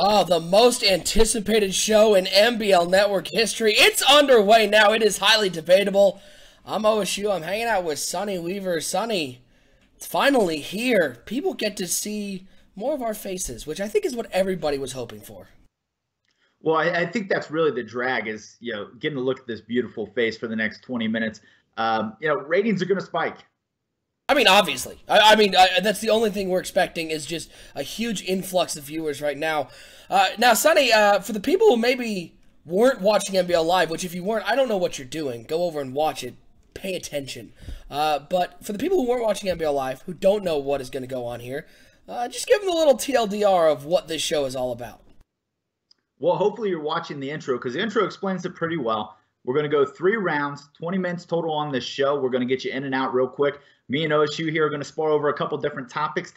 Oh, the most anticipated show in NBL Network history. It's underway now. It is highly debatable. I'm OSU. I'm hanging out with Sonny Weaver. Sonny, it's finally here. People get to see more of our faces, which I think is what everybody was hoping for. Well, I think that's really the drag is, getting to look at this beautiful face for the next 20 minutes. Ratings are going to spike. I mean, obviously. I mean, that's the only thing we're expecting is just a huge influx of viewers right now. Now, Sonny, for the people who maybe weren't watching NBL Live, which if you weren't, I don't know what you're doing. Go over and watch it. Pay attention. But for the people who weren't watching NBL Live, who don't know what is going to go on here, just give them a little TLDR of what this show is all about. Well, hopefully you're watching the intro because the intro explains it pretty well. We're going to go 3 rounds, 20 minutes total on this show. We're going to get you in and out real quick. Me and OSU here are going to spar over a couple different topics.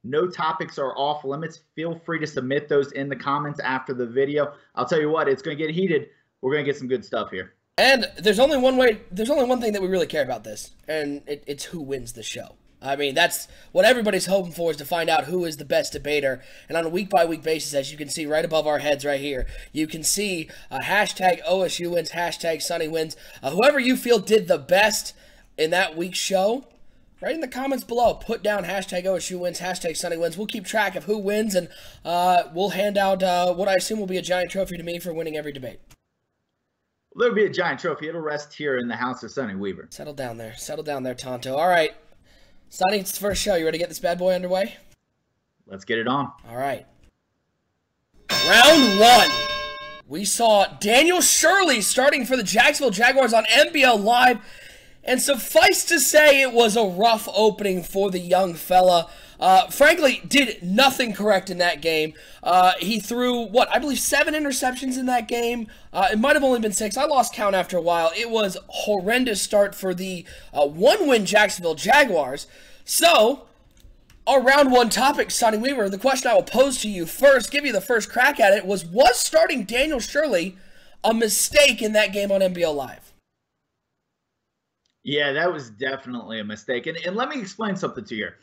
No topics are off limits. Feel free to submit those in the comments after the video. I'll tell you what, it's going to get heated. We're going to get some good stuff here. And there's only one thing that we really care about this, and it's who wins the show. I mean, that's what everybody's hoping for, is to find out who is the best debater. And on a week-by-week basis, as you can see right above our heads right here, you can see hashtag OSU wins, hashtag Sonny wins. Whoever you feel did the best in that week's show, right in the comments below, put down hashtag OSU wins, hashtag Sonny wins. We'll keep track of who wins, and we'll hand out what I assume will be a giant trophy to me for winning every debate. Well, there'll be a giant trophy. It'll rest here in the house of Sonny Weaver. Settle down there, Tonto. All right. Sonny, it's the first show. You ready to get this bad boy underway? Let's get it on. All right. Round 1. We saw Daniel Shirley starting for the Jacksonville Jaguars on NBL Live. And suffice to say, it was a rough opening for the young fella. Frankly, did nothing correct in that game. He threw, I believe 7 interceptions in that game. It might have only been 6. I lost count after a while. It was a horrendous start for the 1-win Jacksonville Jaguars. So, our round 1 topic, Sonny Weaver, the question I will pose to you first, give you the first crack at it, was starting Daniel Shirley a mistake in that game on NBL Live? Yeah, that was definitely a mistake. And let me explain something to you here.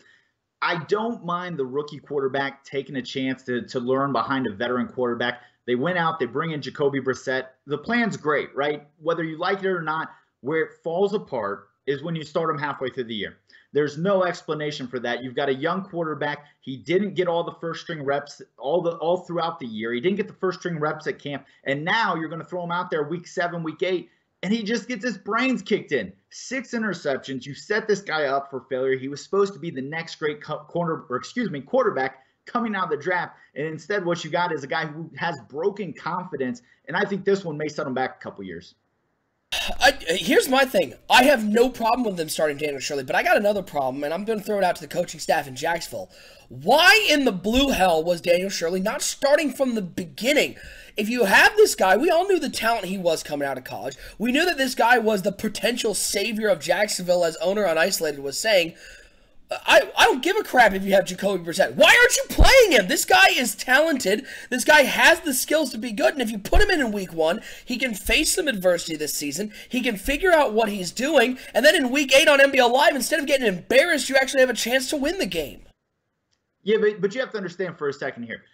I don't mind the rookie quarterback taking a chance to learn behind a veteran quarterback. They went out, they bring in Jacoby Brissett. The plan's great, right? Whether you like it or not, where it falls apart is when you start him halfway through the year. There's no explanation for that. You've got a young quarterback. He didn't get all the first-string reps all throughout the year. He didn't get the first-string reps at camp. And now you're going to throw him out there week 7, week 8, and he just gets his brains kicked in. 6 interceptions. You set this guy up for failure. He was supposed to be the next great quarterback coming out of the draft. And instead what you got is a guy who has broken confidence. And I think this one may set him back a couple years. Here's my thing. I have no problem with them starting Daniel Shirley, but I got another problem, and I'm going to throw it out to the coaching staff in Jacksonville. Why in the blue hell was Daniel Shirley not starting from the beginning? If you have this guy, we all knew the talent he was coming out of college. We knew that this guy was the potential savior of Jacksonville, as owner on Isolated was saying. I don't give a crap if you have Jacoby Brissett. Why aren't you playing him? This guy is talented. This guy has the skills to be good. And if you put him in week 1, he can face some adversity this season. He can figure out what he's doing. And then in week 8 on NBL Live, instead of getting embarrassed, you actually have a chance to win the game. Yeah, but you have to understand for a second here.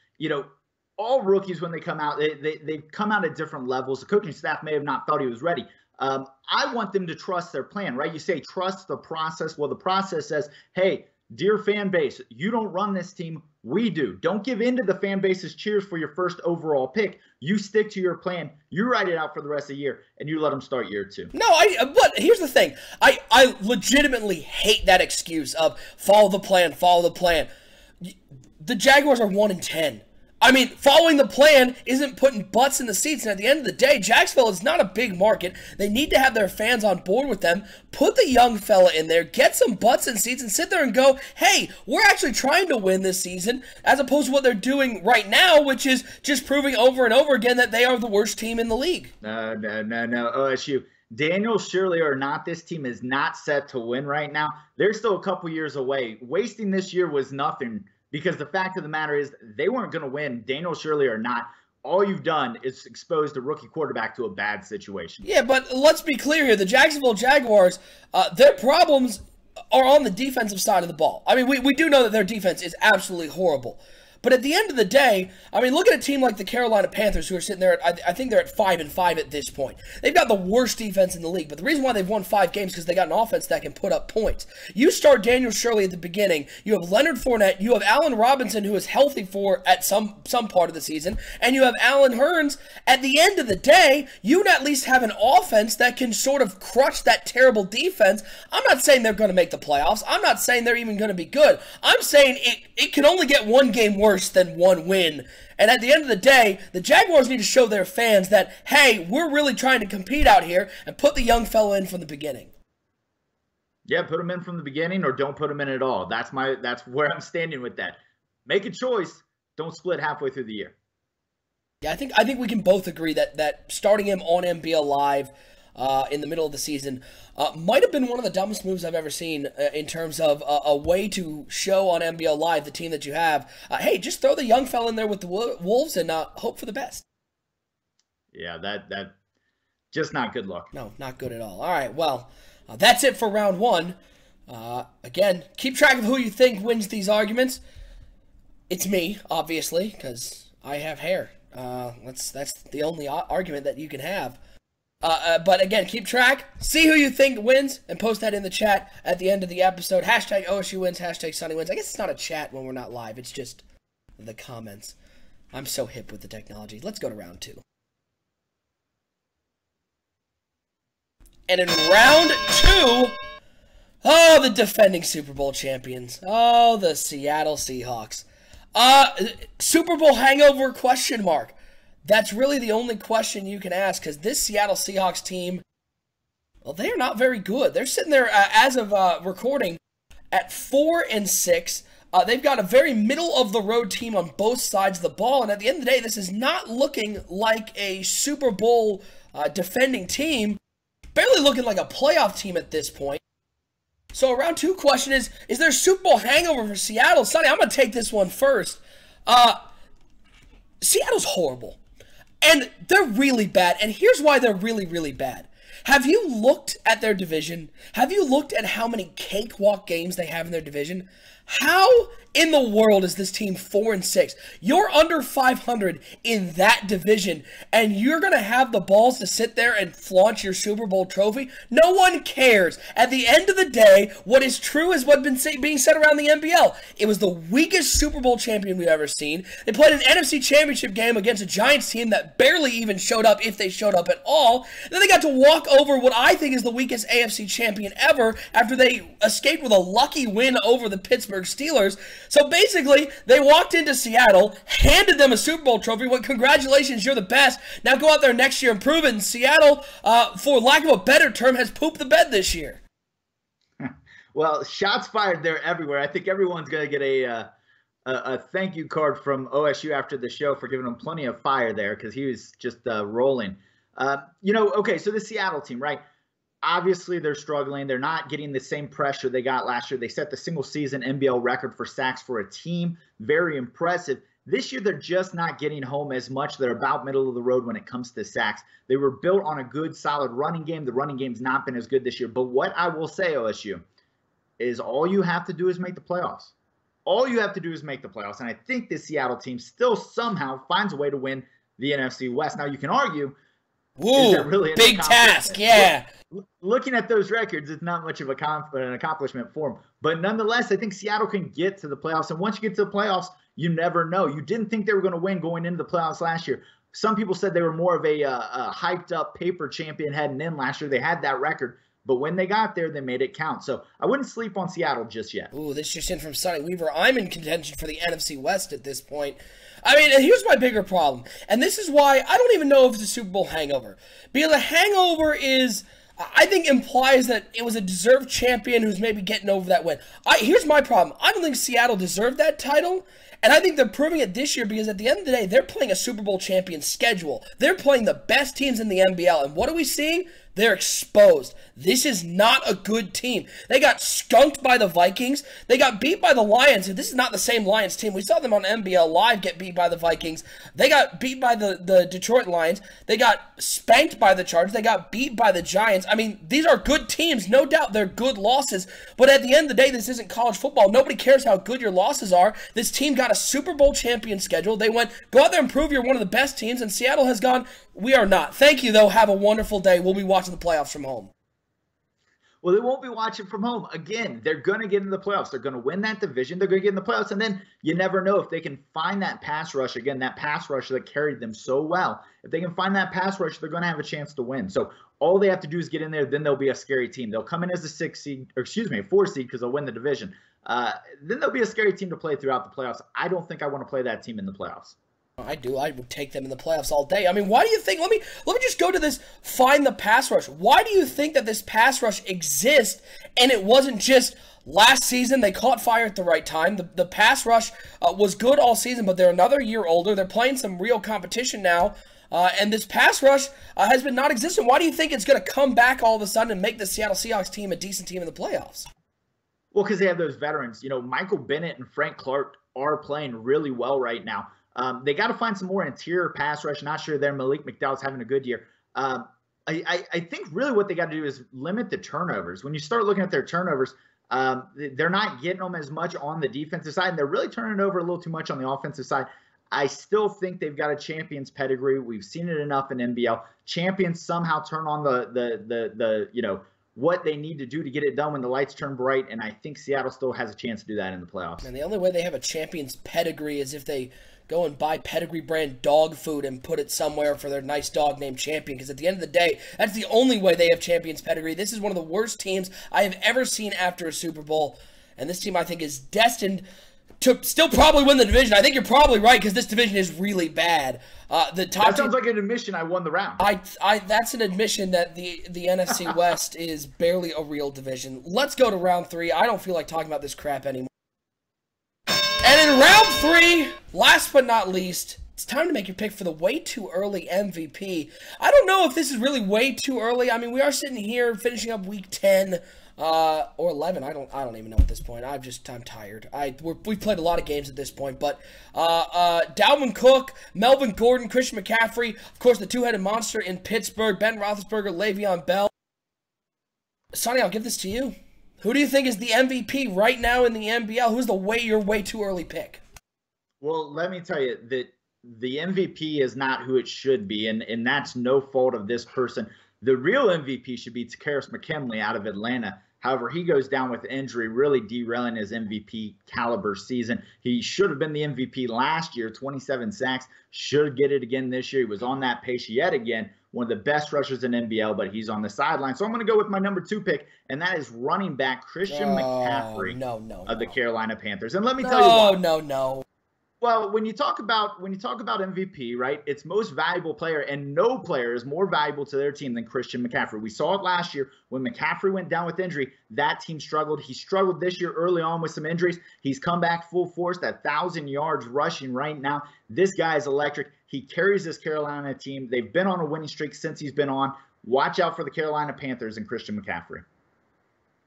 All rookies, when they come out, they come out at different levels. The coaching staff may have not thought he was ready. I want them to trust their plan, right? You say trust the process. Well, the process says, hey, dear fan base, you don't run this team. We do. Don't give in to the fan base's cheers for your first overall pick. You stick to your plan. You write it out for the rest of the year, and you let them start year 2. No, but here's the thing. I legitimately hate that excuse of follow the plan, follow the plan. The Jaguars are 1-10. I mean, following the plan isn't putting butts in the seats. And at the end of the day, Jacksonville is not a big market. They need to have their fans on board with them. Put the young fella in there, get some butts in seats, and sit there and go, hey, we're actually trying to win this season, as opposed to what they're doing right now, which is just proving over and over again that they are the worst team in the league. No, OSU. Daniel Shirley or not, this team is not set to win right now. They're still a couple years away. Wasting this year was nothing. Because the fact of the matter is they weren't going to win, Daniel Shirley or not. All you've done is exposed a rookie quarterback to a bad situation. Yeah, but let's be clear here. The Jacksonville Jaguars, their problems are on the defensive side of the ball. I mean, we do know that their defense is absolutely horrible. But at the end of the day, I mean, look at a team like the Carolina Panthers, who are sitting there I think they're at 5-5 at this point. They've got the worst defense in the league, but the reason why they've won 5 games is because they got an offense that can put up points. You start Daniel Shirley at the beginning, you have Leonard Fournette, you have Allen Robinson, who is healthy for at some part of the season, and you have Allen Hurns. At the end of the day, you'd at least have an offense that can sort of crush that terrible defense. I'm not saying they're going to make the playoffs. I'm not saying they're even going to be good. I'm saying it can only get one game worse than one win. And at the end of the day, the Jaguars need to show their fans that, hey, we're really trying to compete out here, and put the young fella in from the beginning. Yeah, put him in from the beginning or don't put him in at all. That's where I'm standing with that. Make a choice. Don't split halfway through the year. Yeah, I think we can both agree that starting him on NBL Live in the middle of the season might have been one of the dumbest moves I've ever seen in terms of a way to show on NBL Live the team that you have. Hey, just throw the young fella in there with the Wolves and hope for the best. Yeah, that just not good luck. No, not good at all. All right, well, that's it for round 1. Again, keep track of who you think wins these arguments. It's me, obviously, because I have hair. That's the only argument that you can have. But again, keep track. See who you think wins and post that in the chat at the end of the episode. Hashtag OSU wins, hashtag Sonny wins. I guess it's not a chat when we're not live. It's just the comments. I'm so hip with the technology. Let's go to round 2. And in round 2, oh, the defending Super Bowl champions. Oh, the Seattle Seahawks. Super Bowl hangover question mark. That's really the only question you can ask, because this Seattle Seahawks team, well, they're not very good. They're sitting there, as of recording, at 4-6. They've got a very middle-of-the-road team on both sides of the ball, and at the end of the day, this is not looking like a Super Bowl defending team. Barely looking like a playoff team at this point. So a round 2 question is there a Super Bowl hangover for Seattle? Sonny, I'm going to take this one first. Seattle's horrible. And they're really bad. And here's why they're really, really bad. Have you looked at their division? Have you looked at how many cakewalk games they have in their division? How in the world is this team 4-6? You're under 500 in that division, and you're going to have the balls to sit there and flaunt your Super Bowl trophy? No one cares. At the end of the day, what is true is what's been being said around the NBL. It was the weakest Super Bowl champion we've ever seen. They played an NFC Championship game against a Giants team that barely even showed up, if they showed up at all. Then they got to walk over what I think is the weakest AFC champion ever after they escaped with a lucky win over the Pittsburgh Steelers. So basically, they walked into Seattle, handed them a Super Bowl trophy, went, congratulations, you're the best. Now go out there next year and prove it. And Seattle, for lack of a better term, has pooped the bed this year. Well, shots fired there everywhere. I think everyone's going to get a thank you card from OSU after the show for giving him plenty of fire there, because he was just rolling. Okay, so the Seattle team, right? Obviously, they're struggling. They're not getting the same pressure they got last year. They set the single-season NBL record for sacks for a team. Very impressive. This year, they're just not getting home as much. They're about middle of the road when it comes to sacks. They were built on a good, solid running game. The running game's not been as good this year. But what I will say, OSU, is all you have to do is make the playoffs. All you have to do is make the playoffs. And I think this Seattle team still somehow finds a way to win the NFC West. Now, you can argue, woo, really big task, yeah. Looking at those records, it's not much of an accomplishment for them. But nonetheless, I think Seattle can get to the playoffs. And once you get to the playoffs, you never know. You didn't think they were going to win going into the playoffs last year. Some people said they were more of a hyped-up paper champion heading in last year. They had that record. But when they got there, they made it count. So I wouldn't sleep on Seattle just yet. Ooh, this just in from Sonny Weaver. I'm in contention for the NFC West at this point. I mean, and here's my bigger problem. And this is why I don't even know if it's a Super Bowl hangover. Because a hangover is, I think, implies that it was a deserved champion who's maybe getting over that win. Here's my problem. I don't think Seattle deserved that title. And I think they're proving it this year because at the end of the day, they're playing a Super Bowl champion schedule. They're playing the best teams in the NBL. And what are we seeing? They're exposed. This is not a good team. They got skunked by the Vikings. They got beat by the Lions. And this is not the same Lions team. We saw them on NBL Live get beat by the Vikings. They got beat by the Detroit Lions. They got spanked by the Chargers. They got beat by the Giants. I mean, these are good teams. No doubt they're good losses. But at the end of the day, this isn't college football. Nobody cares how good your losses are. This team got a Super Bowl champion schedule. They went, go out there and prove you're one of the best teams. And Seattle has gone, we are not. Thank you, though. Have a wonderful day. We'll be watching the playoffs from home. Well, they won't be watching from home. Again, they're going to get in the playoffs. They're going to win that division. They're going to get in the playoffs. And then you never know if they can find that pass rush. Again, that pass rush that carried them so well. If they can find that pass rush, they're going to have a chance to win. So all they have to do is get in there. Then they'll be a scary team. They'll come in as a 4 seed because they'll win the division. Then they'll be a scary team to play throughout the playoffs. I don't think I want to play that team in the playoffs. I do. I would take them in the playoffs all day. I mean, why do you think? Let me just go to this. Find the pass rush. Why do you think that this pass rush exists and it wasn't just last season? They caught fire at the right time. The pass rush was good all season, but they're another year older. They're playing some real competition now, and this pass rush has been non-existent. Why do you think it's going to come back all of a sudden and make the Seattle Seahawks team a decent team in the playoffs? Well, because they have those veterans. Michael Bennett and Frank Clark are playing really well right now. They got to find some more interior pass rush. Not sure there. Malik McDowell's having a good year. I think really what they got to do is limit the turnovers. When you start looking at their turnovers, they're not getting them as much on the defensive side, and they're really turning it over a little too much on the offensive side. I still think they've got a champion's pedigree. We've seen it enough in NBL. Champions somehow turn on the what they need to do to get it done when the lights turn bright, and I think Seattle still has a chance to do that in the playoffs. And the only way they have a champion's pedigree is if they go and buy pedigree brand dog food and put it somewhere for their nice dog named Champion, because at the end of the day, that's the only way they have champion's pedigree. This is one of the worst teams I have ever seen after a Super Bowl, and this team I think is destined to still probably win the division. I think you're probably right, because this division is really bad. That sounds like an admission I won the round. That's an admission that the NFC West is barely a real division. Let's go to round 3. I don't feel like talking about this crap anymore. And in round 3, last but not least, it's time to make your pick for the way too early MVP. I don't know if this is really way too early. I mean, we are sitting here finishing up week 10 or 11. I don't even know at this point. I'm tired. We've played a lot of games at this point, but Dalvin Cook, Melvin Gordon, Christian McCaffrey, of course, the two-headed monster in Pittsburgh, Ben Roethlisberger, Le'Veon Bell. Sonny, I'll give this to you. Who do you think is the MVP right now in the NBL? Who's your way too early pick? Well, let me tell you that the MVP is not who it should be, and that's no fault of this person. The real MVP should be Takkarist McKinley out of Atlanta. However, he goes down with injury, really derailing his MVP caliber season. He should have been the MVP last year, 27 sacks. Should get it again this year. He was on that pace yet again. One of the best rushers in NBL, but he's on the sideline. So I'm going to go with my number 2 pick, and that is running back Christian McCaffrey of the Carolina Panthers. And let me tell you why. No. Well, when you talk about MVP, right, it's most valuable player, and no player is more valuable to their team than Christian McCaffrey. We saw it last year when McCaffrey went down with injury. That team struggled. He struggled this year early on with some injuries. He's come back full force, 1,000 yards rushing right now. This guy is electric. He carries this Carolina team. They've been on a winning streak since he's been on. Watch out for the Carolina Panthers and Christian McCaffrey.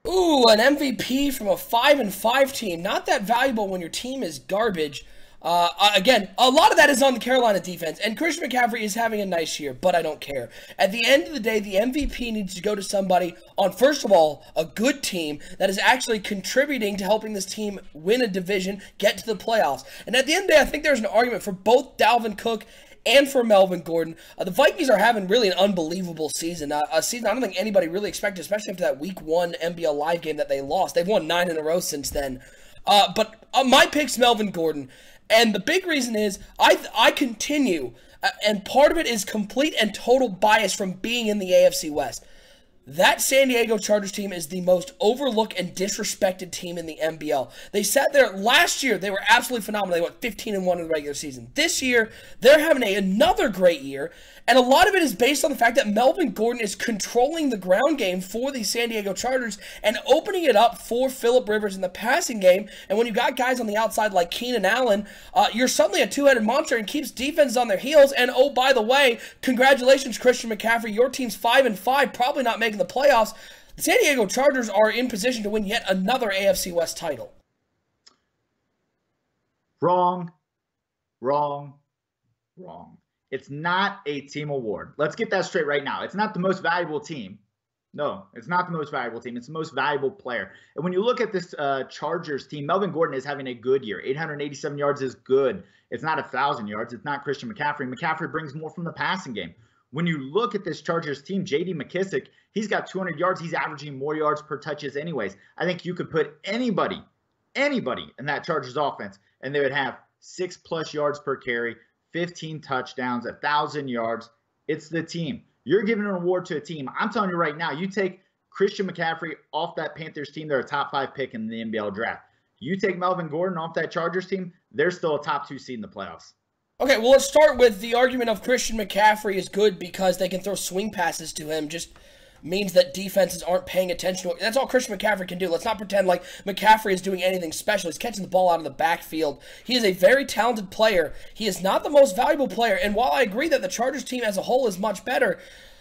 Ooh, an MVP from a 5-5 team. Not that valuable when your team is garbage. Again, a lot of that is on the Carolina defense, and Christian McCaffrey is having a nice year, but I don't care. At the end of the day, the MVP needs to go to somebody on, first of all, a good team that is actually contributing to helping this team win a division, get to the playoffs. And at the end of the day, I think there's an argument for both Dalvin Cook and for Melvin Gordon. The Vikings are having really an unbelievable season. A season I don't think anybody really expected, especially after that Week 1 NBL Live game that they lost. They've won 9 in a row since then. But my pick's Melvin Gordon. And the big reason is I continue, and part of it is complete and total bias from being in the AFC West. That San Diego Chargers team is the most overlooked and disrespected team in the NBL. They sat there last year. They were absolutely phenomenal. They went 15-1 in the regular season. This year, they're having another great year, and a lot of it is based on the fact that Melvin Gordon is controlling the ground game for the San Diego Chargers and opening it up for Phillip Rivers in the passing game. And when you got guys on the outside like Keenan Allen, you're suddenly a two-headed monster and keeps defenses on their heels. And oh, by the way, congratulations, Christian McCaffrey. Your team's 5-5, probably not making the playoffs. The San Diego Chargers are in position to win yet another AFC West title. Wrong. It's not a team award. Let's get that straight right now. It's not the most valuable team. No, it's not the most valuable team. It's the most valuable player. And when you look at this Chargers team, Melvin Gordon is having a good year. 887 yards is good. It's not 1,000 yards. It's not Christian McCaffrey. McCaffrey brings more from the passing game. When you look at this Chargers team, J.D. McKissick, he's got 200 yards. He's averaging more yards per touches anyways. I think you could put anybody in that Chargers offense, and they would have 6+ yards per carry, 15 touchdowns, 1,000 yards. It's the team. You're giving an award to a team. I'm telling you right now, you take Christian McCaffrey off that Panthers team, they're a top 5 pick in the NBL draft. You take Melvin Gordon off that Chargers team, they're still a top 2 seed in the playoffs. Okay, well, let's start with the argument of Christian McCaffrey is good because they can throw swing passes to him. Just means that defenses aren't paying attention. That's all Christian McCaffrey can do. Let's not pretend like McCaffrey is doing anything special. He's catching the ball out of the backfield. He is a very talented player. He is not the most valuable player. And while I agree that the Chargers team as a whole is much better,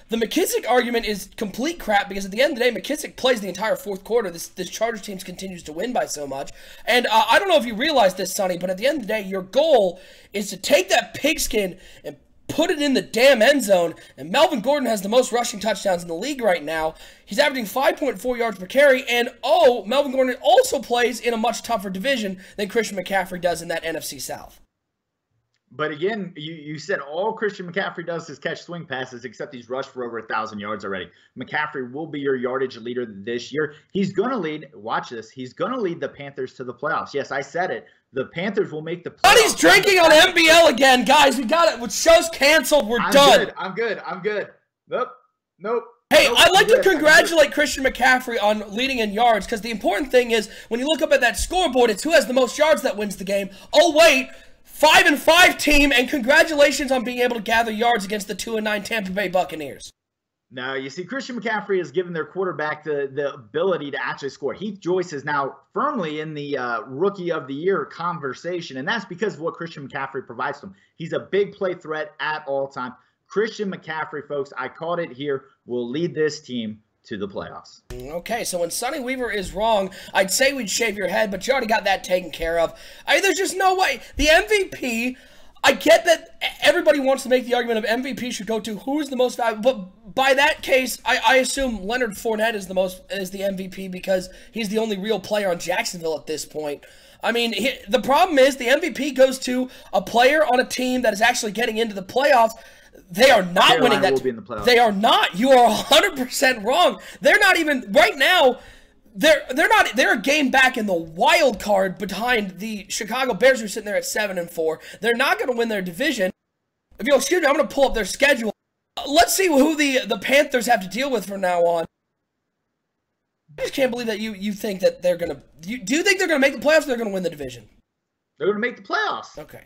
the McKissick argument is complete crap because at the end of the day, McKissick plays the entire fourth quarter. This Chargers team continues to win by so much. And I don't know if you realize this, Sonny, but at the end of the day, your goal is to take that pigskin and put it in the damn end zone. And Melvin Gordon has the most rushing touchdowns in the league right now. He's averaging 5.4 yards per carry. And, Melvin Gordon also plays in a much tougher division than Christian McCaffrey does in that NFC South. But again, you said all Christian McCaffrey does is catch swing passes, except he's rushed for over 1,000 yards already. McCaffrey will be your yardage leader this year. He's going to lead, watch this, he's going to lead the Panthers to the playoffs. Yes, I said it. The Panthers will make the playoffs. But he's drinking on MBL again, guys. We got it. With show's canceled. We're done. I'm good. Nope. Hey, I'd like to congratulate Christian McCaffrey on leading in yards because the important thing is when you look up at that scoreboard, it's who has the most yards that wins the game. Oh, wait. 5-5 team, and congratulations on being able to gather yards against the 2-9 Tampa Bay Buccaneers. Now, you see, Christian McCaffrey has given their quarterback the ability to actually score. Heath Joyce is now firmly in the Rookie of the Year conversation, and that's because of what Christian McCaffrey provides to him. He's a big play threat at all times. Christian McCaffrey, folks, I called it here, will lead this team to the playoffs. Okay, so when Sonny Weaver is wrong, I'd say we'd shave your head, but you already got that taken care of. There's just no way. The MVP, I get that everybody wants to make the argument of MVP should go to who's the most valuable, but by that case, I assume Leonard Fournette is the MVP because he's the only real player on Jacksonville at this point. I mean, the problem is the MVP goes to a player on a team that is actually getting into the playoffs. They are not Carolina winning that. Will be in the playoffs. They are not. You are 100% wrong. They're not even right now. They're not. They're a game back in the wild card behind the Chicago Bears, who are sitting there at 7-4. They're not going to win their division. If you'll excuse me, I'm going to pull up their schedule. Let's see who the Panthers have to deal with from now on. I just can't believe that you think that they're going to. Do you think they're going to make the playoffs? Or they're going to win the division. They're going to make the playoffs. Okay.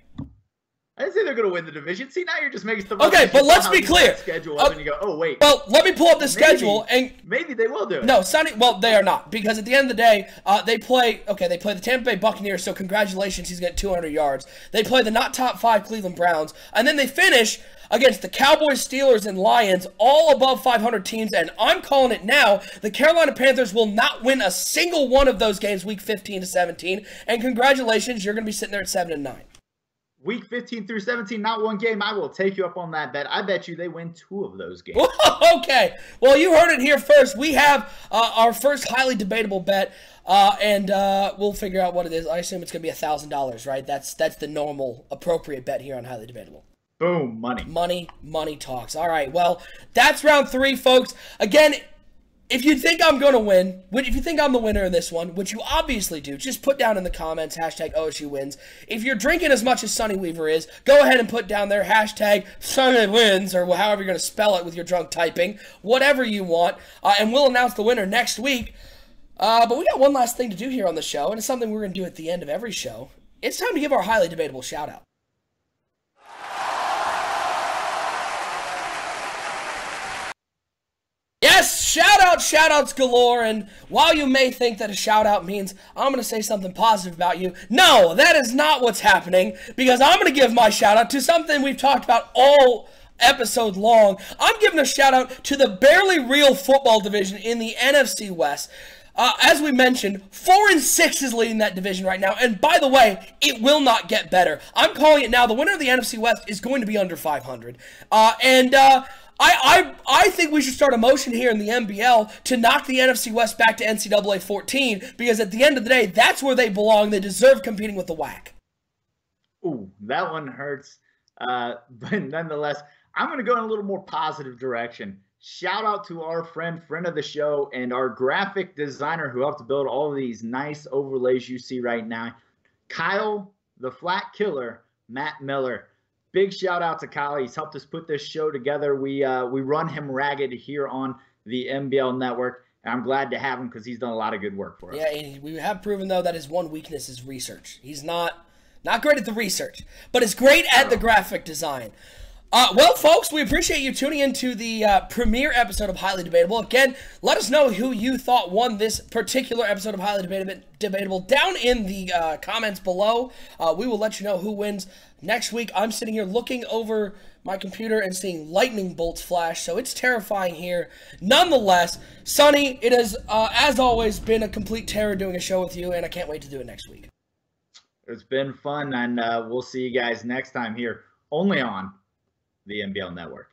I didn't say they're going to win the division. See, now you're just making stuff. Okay, but let's be clear. Schedule and you go, oh wait. Well, let me pull up the schedule and maybe they will do it. No, Sonny. Well, they are not because at the end of the day, they play. Okay, they play the Tampa Bay Buccaneers. So congratulations, he's got 200 yards. They play the not top 5 Cleveland Browns, and then they finish against the Cowboys, Steelers, and Lions, all above 500 teams. And I'm calling it now: the Carolina Panthers will not win a single one of those games, week 15 to 17. And congratulations, you're going to be sitting there at 7-9. Week 15 through 17, not one game. I will take you up on that bet. I bet you they win 2 of those games. Okay. Well, you heard it here first. We have our first highly debatable bet, and we'll figure out what it is. I assume it's going to be $1,000, right? That's the normal, appropriate bet here on Highly Debatable. Boom, money. Money talks. All right, well, that's round 3, folks. Again, if you think I'm going to win, if you think I'm the winner in this one, which you obviously do, just put down in the comments, hashtag OSU wins. If you're drinking as much as Sonny Weaver is, go ahead and put down there, hashtag Sonny wins, or however you're going to spell it with your drunk typing, whatever you want, and we'll announce the winner next week. But we got one last thing to do here on the show, and it's something we're going to do at the end of every show. It's time to give our highly debatable shout-out. Yes, shout-outs galore, and while you may think that a shout-out means I'm going to say something positive about you, no, that is not what's happening, because I'm going to give my shout-out to something we've talked about all episode long. I'm giving a shout-out to the barely real football division in the NFC West. As we mentioned, 4-6 is leading that division right now, and by the way, it will not get better. I'm calling it now. The winner of the NFC West is going to be under 500, I think we should start a motion here in the NBL to knock the NFC West back to NCAA 14, because at the end of the day, that's where they belong. They deserve competing with the WAC. Ooh, that one hurts. But nonetheless, I'm going to go in a little more positive direction. Shout out to our friend of the show, and our graphic designer who helped to build all of these nice overlays you see right now, Kyle, the Flat Killer, Matt Miller. Big shout out to Kyle. He's helped us put this show together. We run him ragged here on the NBL Network, and I'm glad to have him because he's done a lot of good work for us. Yeah, and we have proven, though, that his one weakness is research. He's not great at the research, but is great at the graphic design. Well, folks, we appreciate you tuning into the premiere episode of Highly Debatable. Again, let us know who you thought won this particular episode of Highly Debatable down in the comments below. We will let you know who wins next week. I'm sitting here looking over my computer and seeing lightning bolts flash, so it's terrifying here. Nonetheless, Sonny, it has, as always, been a complete terror doing a show with you, and I can't wait to do it next week. It's been fun, and we'll see you guys next time here, only on the NBL Network.